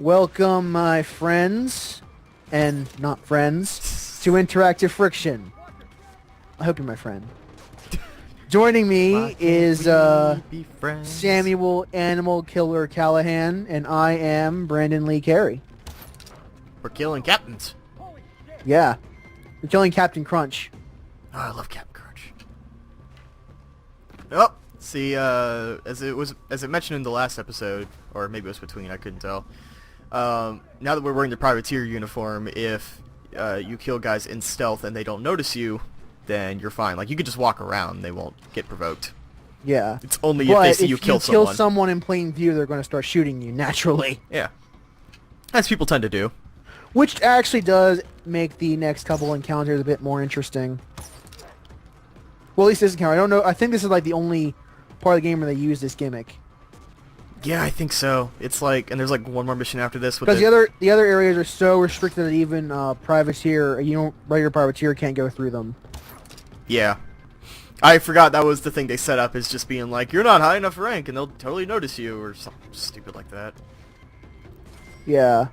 Welcome, my friends, and not friends, to Interactive Friction. I hope you're my friend. Joining me is Samuel Animal Killer Callahan, and I am Brandon Lee Carey. We're killing captains. Yeah, we're killing Captain Crunch. Oh, I love Captain Crunch. Oh, see, as it mentioned in the last episode, or maybe it was between, I couldn't tell. Now that we're wearing the privateer uniform, if you kill guys in stealth and they don't notice you, then you're fine. Like, you could just walk around, they won't get provoked. Yeah. It's only if they see you kill someone. If you kill someone in plain view, they're going to start shooting you naturally. Yeah. As people tend to do. Which actually does make the next couple encounters a bit more interesting. Well, at least this encounter. I don't know. I think this is like the only part of the game where they use this gimmick. Yeah, I think so. It's like, and there's like one more mission after this. Because the other areas are so restricted that even regular privateer can't go through them. Yeah. I forgot that was the thing they set up, is just being like, you're not high enough rank and they'll totally notice you, or something stupid like that. Yeah.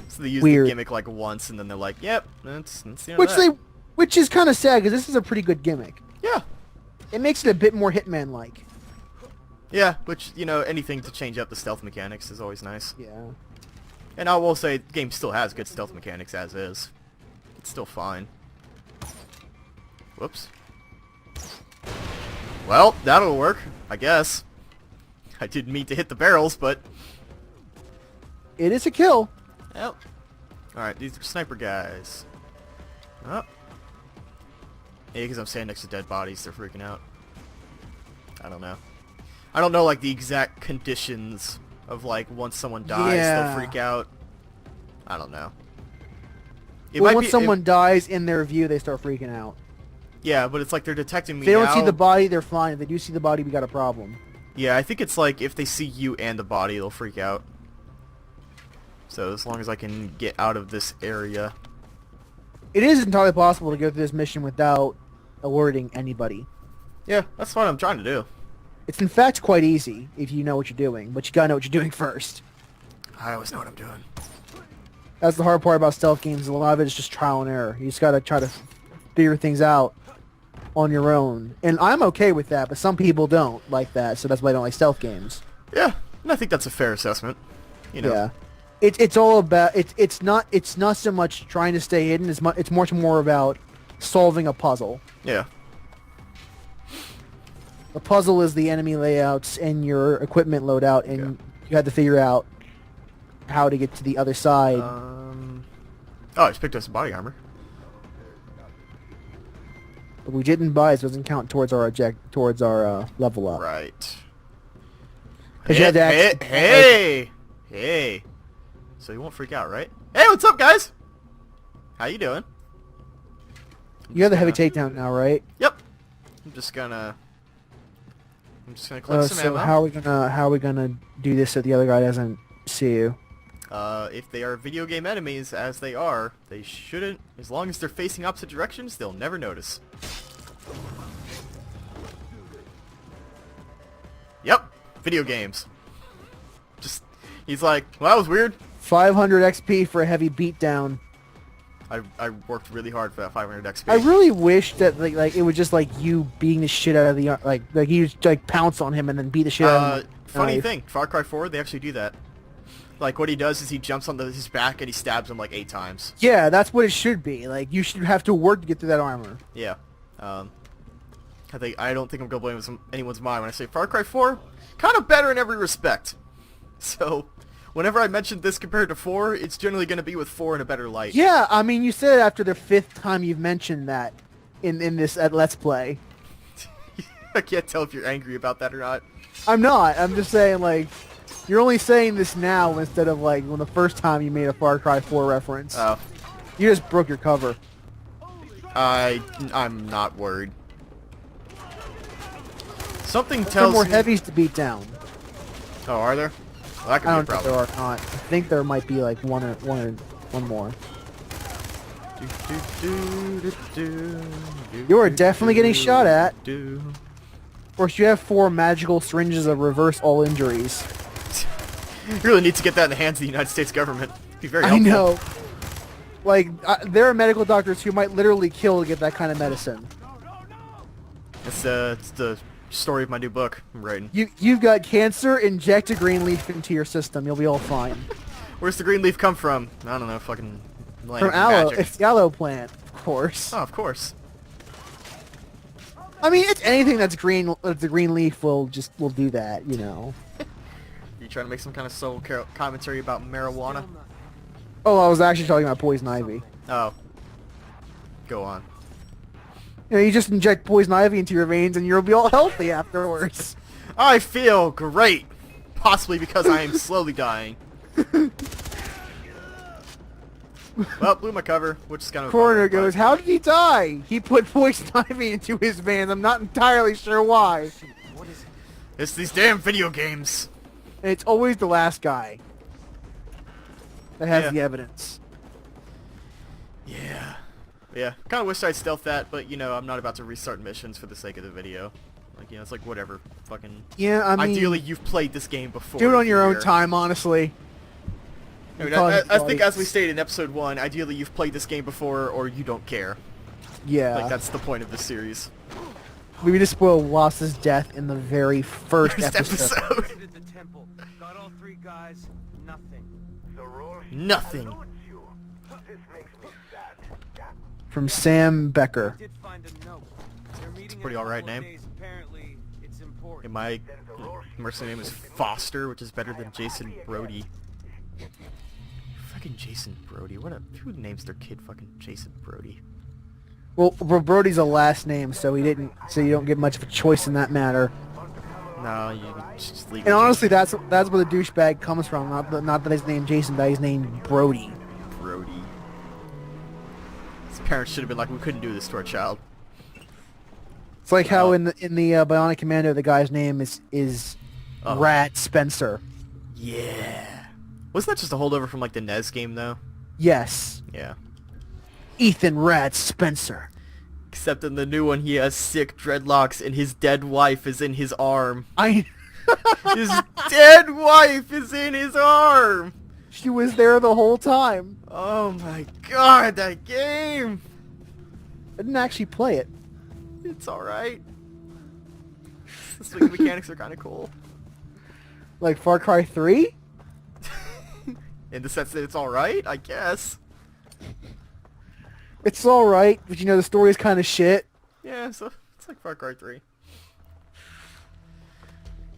So they use the gimmick like once and then they're like, yep, that's the end of that. Which is kind of sad, because this is a pretty good gimmick. Yeah. It makes it a bit more Hitman-like. Yeah, which, you know, anything to change up the stealth mechanics is always nice. Yeah. And I will say, the game still has good stealth mechanics as is. It's still fine. Whoops. Well, that'll work, I guess. I didn't mean to hit the barrels, but... It is a kill. Well. Alright, these are sniper guys. Oh. Yeah, because I'm standing next to dead bodies, they're freaking out. I don't know. I don't know, like, the exact conditions of, like, once someone dies, they'll freak out. I don't know. Once someone dies in their view, they start freaking out. Yeah, but it's like they're detecting me If they don't see the body, they're fine. If they do see the body, we got a problem. Yeah, I think it's like, if they see you and the body, they'll freak out. So, as long as I can get out of this area. It is entirely possible to go through this mission without alerting anybody. Yeah, that's what I'm trying to do. It's in fact quite easy if you know what you're doing, but you gotta know what you're doing first. I always know what I'm doing. That's the hard part about stealth games. A lot of it is just trial and error. You just gotta try to figure things out on your own. And I'm okay with that, but some people don't like that, so that's why I don't like stealth games. Yeah, and I think that's a fair assessment. You know. Yeah. It's all about it's not so much trying to stay hidden. It's much more about solving a puzzle. Yeah. The puzzle is the enemy layouts and your equipment loadout, and you had to figure out how to get to the other side. Oh, I just picked up some body armor. But we didn't buy it, so it doesn't count towards our level up. Right. Hey! So you won't freak out, right? Hey, what's up, guys? How you doing? You have the heavy takedown now, right? Yep. I'm just gonna collect some ammo. How are we gonna do this so the other guy doesn't see you? If they are video game enemies, as they are, they shouldn't. As long as they're facing opposite directions, they'll never notice. Yep. Video games. He's like, well, that was weird. 500 XP for a heavy beatdown. I worked really hard for that 500 XP. I really wish that like it was just like you beating the shit out of the like you just like pounce on him and then beat the shit out of him. Funny thing, Far Cry 4, they actually do that. Like, what he does is he jumps on his back and he stabs him like 8 times. Yeah, that's what it should be. Like, you should have to work to get through that armor. Yeah. I don't think I'm gonna blame anyone's mind when I say Far Cry 4, kind of better in every respect. So, whenever I mention this compared to 4, it's generally going to be with 4 in a better light. Yeah, I mean, you said after the 5th time you've mentioned that in this Let's Play. I can't tell if you're angry about that or not. I'm not. I'm just saying, like, you're only saying this now instead of, like, when the first time you made a Far Cry 4 reference. Oh. You just broke your cover. I'm not worried. Something tells me... There are more heavies to beat down. Oh, are there? Well, that could I be don't a problem. think there are not. I think there might be like one more. You are definitely getting shot at. Of course, you have 4 magical syringes of reverse all injuries. You really need to get that in the hands of the United States government. It'd be very helpful. I know. Like, there are medical doctors who might literally kill to get that kind of medicine. It's the story of my new book I'm writing. You've got cancer, inject a green leaf into your system. You'll be all fine. Where's the green leaf come from? I don't know, fucking land From of aloe. magic. It's the aloe plant, of course. Oh, of course. I mean, it's anything that's green. The green leaf will do that, you know. You trying to make some kind of soul commentary about marijuana? Oh, I was actually talking about poison ivy. Oh. Go on. You know, you just inject poison ivy into your veins and you'll be all healthy afterwards. I feel great. Possibly because I am slowly dying. Well, blew my cover, which is kind of... Coroner goes, how did he die? He put poison ivy into his veins. I'm not entirely sure why. What is it? It's these damn video games. And it's always the last guy that has Yeah. the evidence. Yeah. Yeah. Kind of wish I'd stealth that, but, you know, I'm not about to restart missions for the sake of the video. Like, you know, it's like, whatever. Fucking... Yeah, I mean... Ideally, you've played this game before. Do it on if your you're own here. time, honestly. I mean, I think as we stated in episode 1, ideally you've played this game before or you don't care. Yeah. Like, that's the point of this series. We just spoiled Wass's death in the very first episode. Visited the temple. Got all 3 guys. Nothing. Nothing. From Sam Becker. Did find a note. They're meeting pretty in a alright couple of name. days. Apparently, it's important. And my mercenary name is Foster, which is better than Jason Brody. Fucking Jason Brody. Who names their kid fucking Jason Brody? Well, Brody's a last name, so you don't get much of a choice in that matter. No, you just leave it. And honestly, that's where the douchebag comes from. Not that his name Jason, but his name Brody. Brody. His parents should have been like, we couldn't do this to our child. It's like how in the Bionic Commando, the guy's name is Rat Spencer. Yeah. Wasn't that just a holdover from like the NES game though? Yes. Yeah. Ethan Rat Spencer. Except in the new one, he has sick dreadlocks, and his dead wife is in his arm. His dead wife is in his arm! She was there the whole time. Oh my god, that game! I didn't actually play it. It's alright. The swing mechanics are kind of cool. Like Far Cry 3? In the sense that it's alright, I guess. It's alright, but you know, the story is kind of shit. Yeah, so it's like Far Cry 3.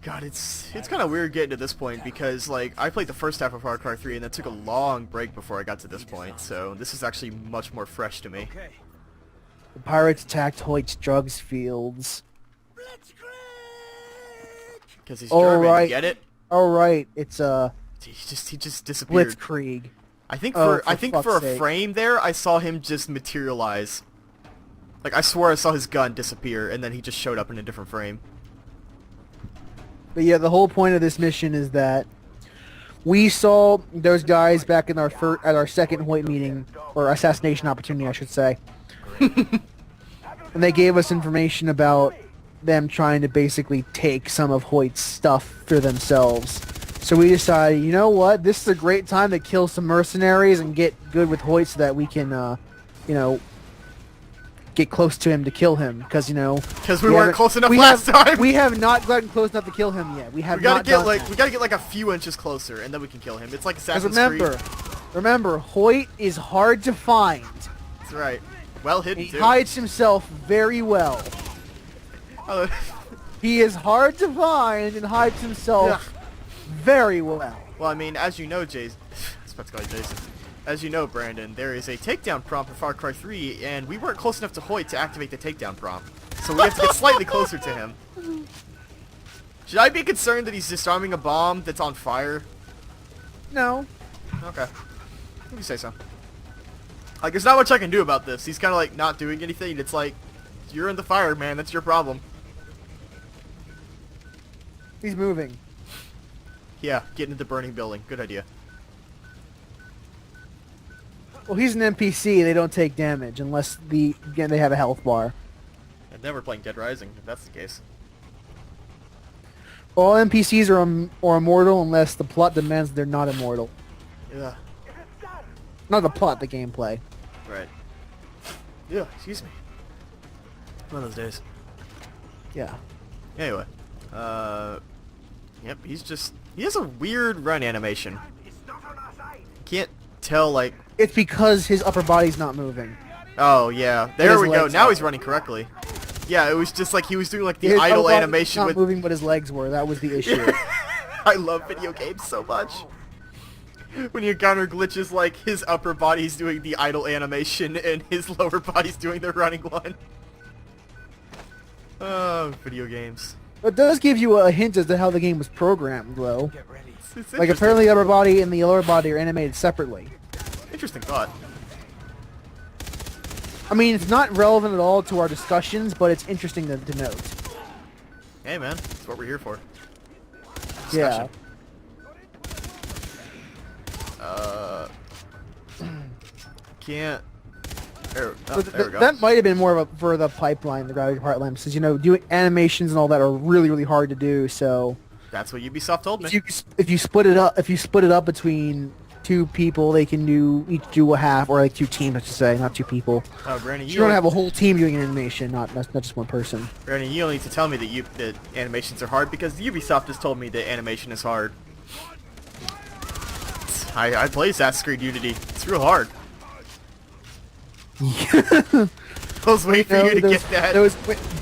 God, it's kind of weird getting to this point because, like, I played the first half of Far Cry 3 and then took a long break before I got to this point, so this is actually much more fresh to me. Okay. The pirates attacked Hoyt's drugs fields. Because he's Oh, German, right. you get it? Alright, it's He just disappeared. Blitzkrieg. I think Oh, for for a fuck's sake. frame there, I saw him just materialize. Like, I swore I saw his gun disappear, and then he just showed up in a different frame. But yeah, the whole point of this mission is that we saw those guys back in at our second Hoyt meeting, or assassination opportunity, I should say. And they gave us information about them trying to basically take some of Hoyt's stuff for themselves. So we decided, you know what, this is a great time to kill some mercenaries and get good with Hoyt so that we can, you know, get close to him to kill him. Because, you know... Because we weren't close enough last time! We have not gotten close enough to kill him yet. We gotta not done that. we gotta get like a few inches closer, and then we can kill him. It's like Because Assassin's Creed. remember, Hoyt is hard to find. That's right. Well hidden, He too. hides himself very well. Oh, He is hard to find and hides himself very well. well, I mean, as you know, Jason... I was about to call you Jason. As you know, Brandon, there is a takedown prompt for Far Cry 3, and we weren't close enough to Hoyt to activate the takedown prompt. So we have to get slightly closer to him. Should I be concerned that he's disarming a bomb that's on fire? No. Okay. If you say so. Like, there's not much I can do about this. He's kind of, like, not doing anything. It's like, you're in the fire, man. That's your problem. He's moving. Yeah, get into the burning building. Good idea. Well, he's an NPC. They don't take damage unless they have a health bar. And then we're playing Dead Rising, if that's the case. All NPCs are immortal unless the plot demands they're not immortal. Yeah. Not the plot, the gameplay. Right. Yeah, excuse me. One of those days. Yeah. Anyway. Yep, he has a weird run animation. Can't tell, like... It's because his upper body's not moving. Oh, yeah. There his we go. legs Now are. he's running correctly. Yeah, it was just like he was doing like the His idle upper body's animation not with... moving, but his legs were. That was the issue. I love video games so much. When you encounter glitches like his upper body's doing the idle animation and his lower body's doing the running one. Oh, video games. It does give you a hint as to how the game was programmed, though. Get ready. It's Like, interesting. apparently the upper body and the lower body are animated separately. Interesting thought. I mean, it's not relevant at all to our discussions, but it's interesting to note. Hey man, that's what we're here for. Yeah. Discussion. Can't... There, oh, there we go. That might have been more of a for the pipeline, the gravity pipeline, since doing animations and all that are really, really hard to do. So That's what Ubisoft told me. if you split it up between two people, they can each do a half, or like two teams, I should say, not two people. Oh, Brandon, You don't have a whole team doing an animation, not just one person. Brandon, you don't need to tell me that animations are hard because Ubisoft has told me that animation is hard. I play Assassin's Creed Unity. It's real hard. I was waiting for you to get that.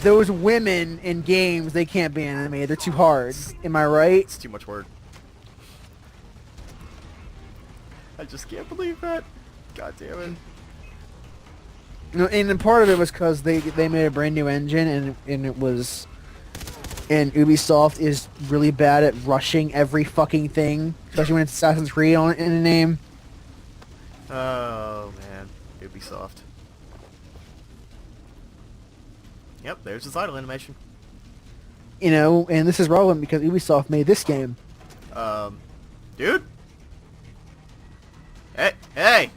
Those women in games, they can't be animated. They're too hard. Am I right? It's too much word. I just can't believe that. God damn it. No, and then part of it was because they made a brand new engine, and Ubisoft is really bad at rushing every fucking thing, especially when it's Assassin's Creed in the name. Oh man, Ubisoft. Yep, there's his idle animation. And this is relevant because Ubisoft made this game. Dude? Hey!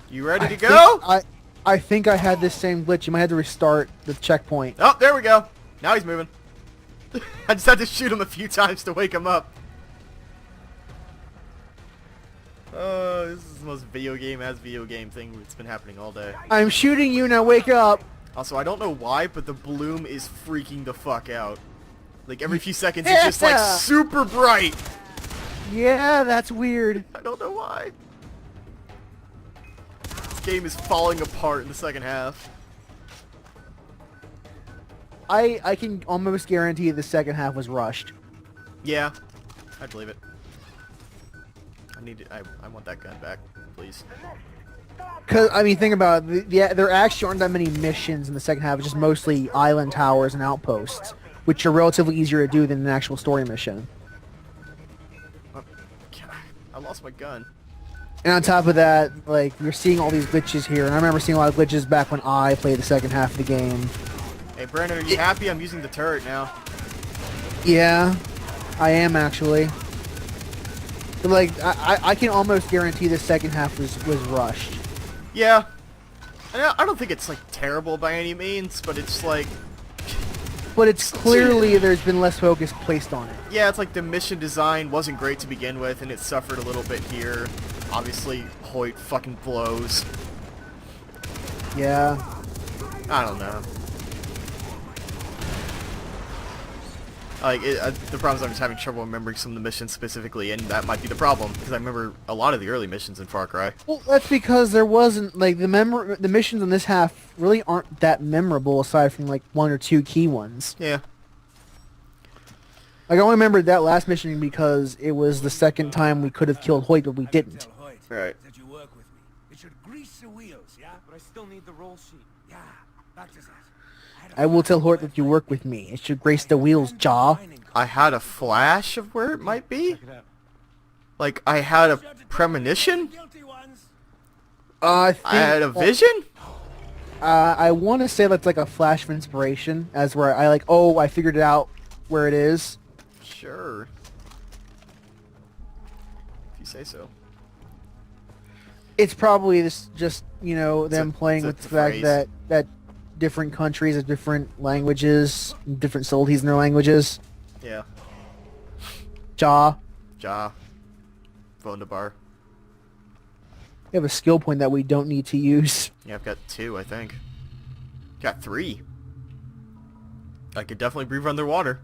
You ready to go? I think I had this same glitch. You might have to restart the checkpoint. Oh, there we go. Now he's moving. I just had to shoot him a few times to wake him up. Oh, this is the most video game thing that's been happening all day. I'm shooting you, now wake up! Also, I don't know why, but the bloom is freaking the fuck out. Like, every few seconds, it's just, like, super bright. Yeah, that's weird. I don't know why. This game is falling apart in the second half. I can almost guarantee the second half was rushed. Yeah, I believe it. I want that gun back, please. Cause I mean, think about it. There actually aren't that many missions in the second half. It's just mostly island towers and outposts, which are relatively easier to do than an actual story mission. I lost my gun. And on top of that, like, you're seeing all these glitches here, and I remember seeing a lot of glitches back when I played the second half of the game. Hey, Brandon, are you happy? I'm using the turret now. Yeah, I am actually. But like, I can almost guarantee the second half was rushed. Yeah. I don't think it's, like, terrible by any means, but it's, like... But it's clearly there's been less focus placed on it. Yeah, it's like the mission design wasn't great to begin with, and it suffered a little bit here. Obviously, Hoyt fucking blows. Yeah. I don't know. Like, the problem is I'm just having trouble remembering some of the missions specifically, and that might be the problem, because I remember a lot of the early missions in Far Cry. Well, that's because there wasn't, like, the missions in this half really aren't that memorable aside from, like, one or two key ones. Yeah. Like, I only remembered that last mission because it was the second time we could have killed Hoyt, but we didn't. Right. That you work with me. It should grease the wheels, yeah? But I still need the roll sheet. Yeah, back to that. I will tell Hoyt that you work with me. It should grace the wheels, jaw. I had a flash of where it might be? Like, I had a premonition? I had a vision? I want to say that's like a flash of inspiration, as where I figured it out where it is. Sure. If you say so. It's probably just them playing with the fact that different countries have different languages, different subtleties in their languages. Yeah. Ja. Ja. Wunderbar. We have a skill point that we don't need to use. Yeah, I've got 2, I think. Got 3. I could definitely breathe underwater.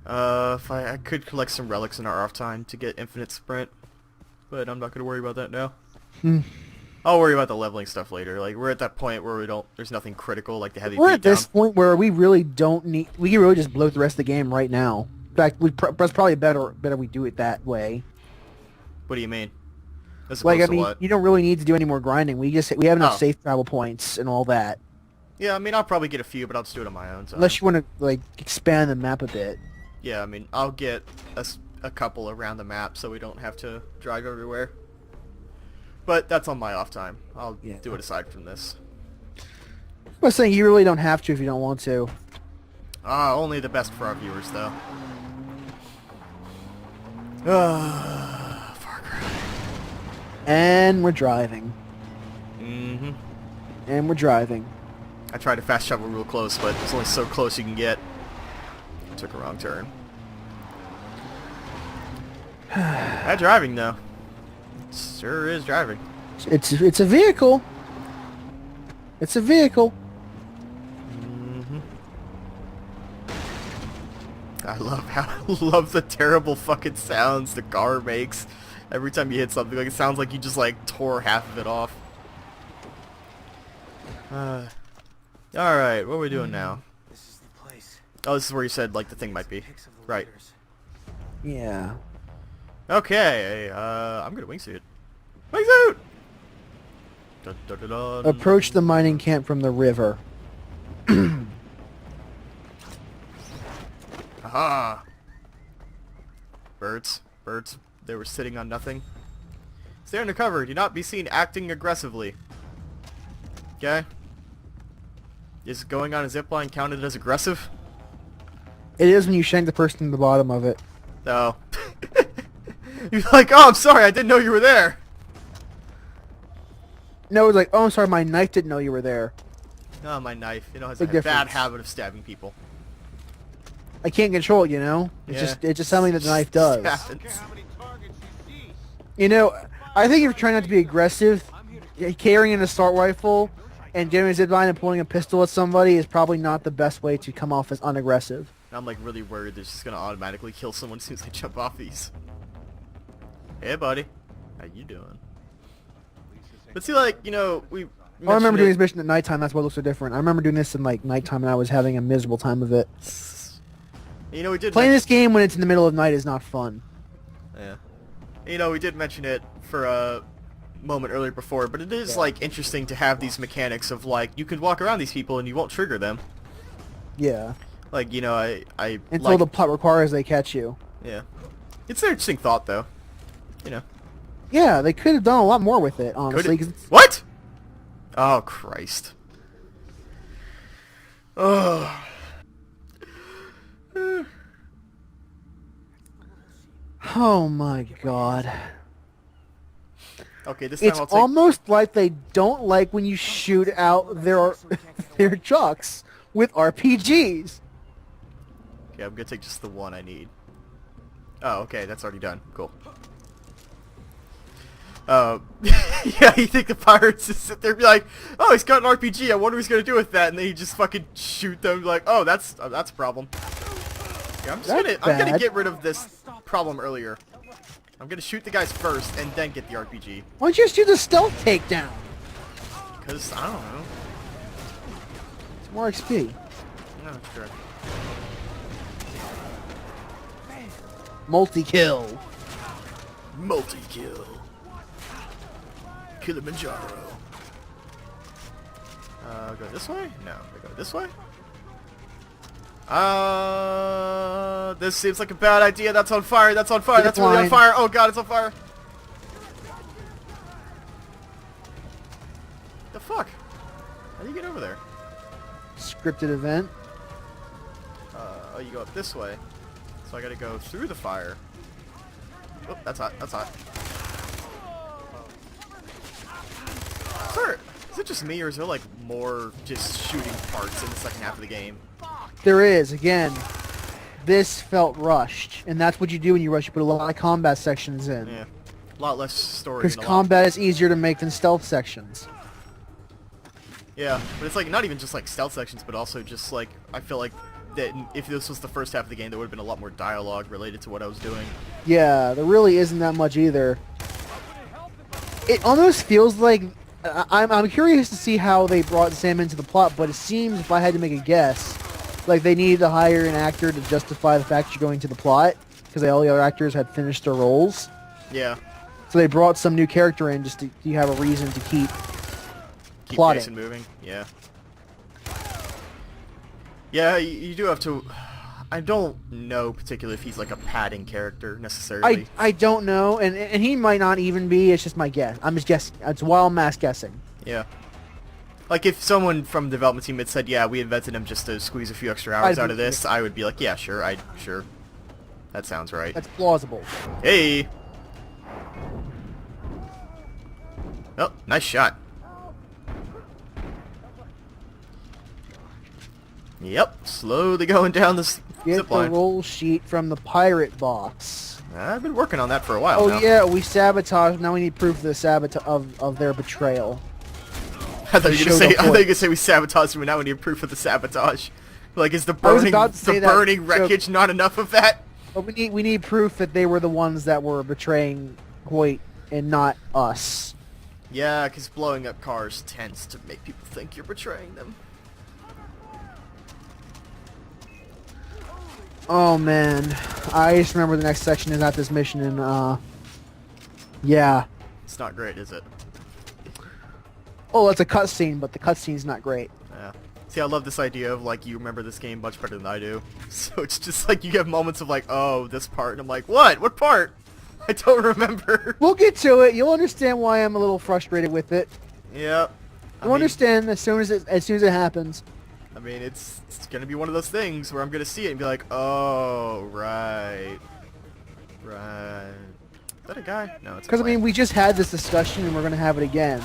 If I could collect some relics in our off time to get infinite sprint, but I'm not gonna worry about that now. I'll worry about the leveling stuff later. Like, we're at that point where there's nothing critical, like the heavy We're at beatdown. this point where we really don't need. We can really just blow the rest of the game right now. In fact, it's probably better we do it that way. What do you mean? As Like, I opposed to mean, what? you don't really need to do any more grinding. We have enough Oh. safe travel points and all that. Yeah, I mean, I'll probably get a few, but I'll just do it on my own. So. Unless you want to like expand the map a bit. Yeah, I mean, I'll get a couple around the map so we don't have to drive everywhere. But that's on my off time. I'll do it aside from this. I was saying you really don't have to if you don't want to. Only the best for our viewers, though. Far Cry. And we're driving. Mm-hmm. And we're driving. I tried to fast travel real close, but it's only so close you can get. Took a wrong turn. That driving, though. Sure is driving. It's a vehicle. It's a vehicle. Mm-hmm. I love the terrible fucking sounds the car makes every time you hit something. Like, it sounds like you just like tore half of it off. All right, what are we doing now? This is the place. Oh, this is where you said like the thing might be. Pics of the Right. leaders. Yeah. Okay, I'm gonna wingsuit. Wingsuit! Dun, dun, dun, dun. Approach the mining camp from the river. Aha! Birds. They were sitting on nothing. Stay under cover. Do not be seen acting aggressively. Okay? Is going on a zipline counted as aggressive? It is when you shank the person in the bottom of it. No. You're like, oh, I'm sorry, I didn't know you were there. No, it's like, oh, I'm sorry, my knife didn't know you were there. Oh, my knife. You know, has Big a bad difference. habit of stabbing people. I can't control it, you know? Yeah. It's just something that the knife does. Happens. How many targets you see? You know, I think if you're trying not to be aggressive, carrying an assault rifle and getting a zipline and pulling a pistol at somebody is probably not the best way to come off as unaggressive. I'm like really worried they're just gonna automatically kill someone as soon as I jump off these. Hey, buddy. How you doing? But see, like, you know, I remember doing this mission at nighttime, that's what looks so different. I remember doing this in like nighttime and I was having a miserable time of it. You know, we did Playing this game when it's in the middle of night is not fun. Yeah. You know, we did mention it for a moment earlier before, but it is, like, interesting to have these mechanics of, like, you could walk around these people and you won't trigger them. Yeah. Like, you know, I Until like, the plot requires they catch you. yeah. It's an interesting thought, though. You know. Yeah, they could have done a lot more with it, honestly. Could it? What? Oh, Christ. Oh. Oh my god. Okay, this time It's I'll take... almost like they don't like when you shoot out their trucks with RPGs. Okay, I'm gonna take just the one I need. Oh, okay, that's already done. Cool. Yeah, you think the pirates just sit there and be like, oh, he's got an RPG, I wonder what he's gonna do with that, and then you just fucking shoot them like, oh, that's a problem. Yeah, I'm gonna bad. get rid of this problem earlier. I'm gonna shoot the guys first and then get the RPG. Why don't you just do the stealth takedown? Cause I don't know. It's more XP. No, sure. Multi-kill. Multi-kill. Kilimanjaro. Go this way? No, we go this way? This seems like a bad idea. That's on fire. That's on fire. That's really on Zipline. fire. Oh god, it's on fire. The fuck? How do you get over there? Scripted event. Oh, you go up this way. So I gotta go through the fire. Oh, that's hot. That's hot. Sir, Is it just me, or is there like more just shooting parts in the second half of the game? There is, again, this felt rushed, and that's what you do when you rush. You put a lot of combat sections in. Yeah, a lot less story. Because and a combat is easier to make than stealth sections. Yeah, but it's like not even just like stealth sections, but also just like I feel like that if this was the first half of the game, there would have been a lot more dialogue related to what I was doing. Yeah, there really isn't that much either. It almost feels like I'm curious to see how they brought Sam into the plot, but it seems, if I had to make a guess, like they needed to hire an actor to justify the fact you're going to the plot, because all the other actors had finished their roles. Yeah. So they brought some new character in just to you have a reason to keep plotting. Jason moving. Yeah. Yeah, you do have to. I don't know particularly if he's like a padding character necessarily. I don't know, and he might not even be. It's just my guess. I'm just guessing. It's wild mass guessing. Yeah. Like if someone from the development team had said, "Yeah, we invented him just to squeeze a few extra hours out of this," I would be like, "Yeah, sure, sure, that sounds right." That's plausible. Hey. Oh, nice shot. Yep, slowly going down the Get zip the line. roll sheet from the pirate box. I've been working on that for a while Oh now. yeah, we sabotaged. Now we need proof of the of their betrayal. I thought you were Showed gonna say. up I thought you for were it. gonna say we sabotaged, but now we need proof of the sabotage. Like, is the I was burning about to say that, burning so- wreckage not enough of that? But we need proof that they were the ones that were betraying Hoyt and not us. Yeah, because blowing up cars tends to make people think you're betraying them. Oh man, I just remember the next section is at this mission, and yeah. It's not great, is it? Oh, that's a cutscene, but the cutscene's not great. Yeah. See, I love this idea of, like, you remember this game much better than I do. So it's just like you have moments of, like, oh, this part, and I'm like, what? What part? I don't remember. We'll get to it. You'll understand why I'm a little frustrated with it. Yep. You'll understand as soon as it happens. I mean, it's gonna be one of those things where I'm gonna see it and be like, oh, right. Right. Is that a guy? No, it's a Because I mean, plant. we just had this discussion, and we're gonna have it again,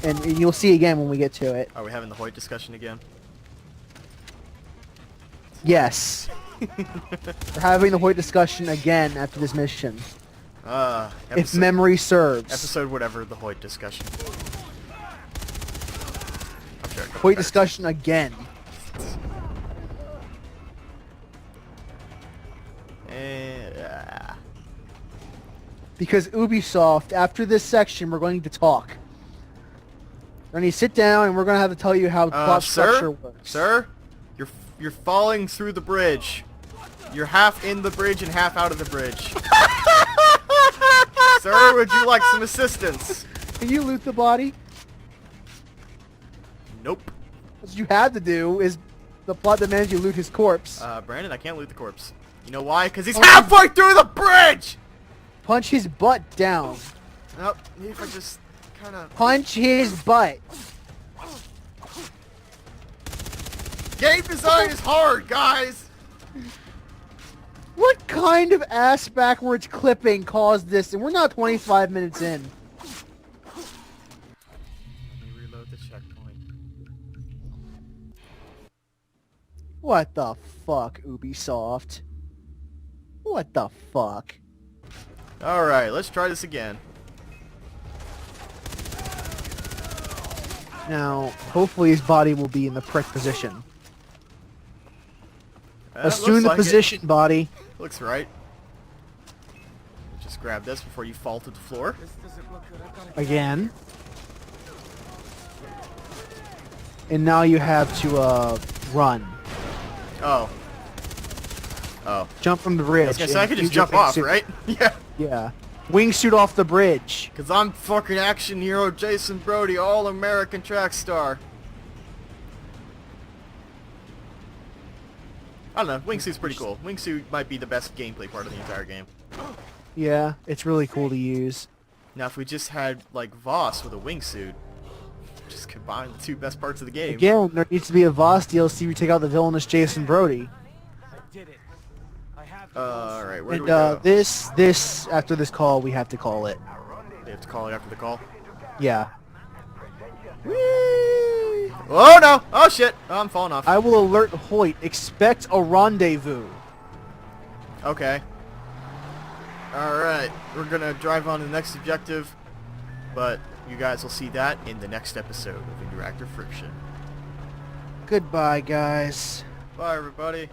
and you'll see again when we get to it. Are we having the Hoyt discussion again? Yes. We're having the Hoyt discussion again after this mission. If memory serves. Episode whatever, the Hoyt discussion. I'm sure. Hoyt discussion again. Because Ubisoft, after this section, we're going to talk. We're going to sit down, and we're going to have to tell you how plot structure works. Sir, you're falling through the bridge. You're half in the bridge and half out of the bridge. Sir, would you like some assistance? Can you loot the body? Nope. What you had to do is the plot demands you loot his corpse. Brandon, I can't loot the corpse. You know why? Because he's halfway through the bridge! Punch his butt down. Nope, maybe if I just kind of... Punch his butt. Game design is hard, guys! What kind of ass backwards clipping caused this? And we're not 25 minutes in. Let me reload the checkpoint. What the fuck, Ubisoft? What the fuck? Alright, let's try this again. Now, hopefully his body will be in the prick position. Assume Looks the like position, body. it. Looks right. Just grab this before you fall to the floor. This doesn't look good. I've gotta Again. And now you have to, run. Oh. Oh. Jump from the bridge. I could and just use your jump off, wingsuit. right? Yeah. Yeah. Wingsuit off the bridge. Because I'm fucking action hero Jason Brody, all-American track star. I don't know. Wingsuit's pretty cool. Wingsuit might be the best gameplay part of the entire game. Yeah, it's really cool to use. Now, if we just had, like, Voss with a wingsuit, just combine the two best parts of the game. Again, there needs to be a Voss DLC where you take out the villainous Jason Brody. I did it. I have Alright, where do And we go? this after this call, we have to call it. They have to call it after the call? Yeah. Whee! Oh no! Oh shit! Oh, I'm falling off. I will alert Hoyt. Expect a rendezvous. Okay. Alright, we're gonna drive on to the next objective, but you guys will see that in the next episode of Interactive Friction. Goodbye, guys. Bye, everybody.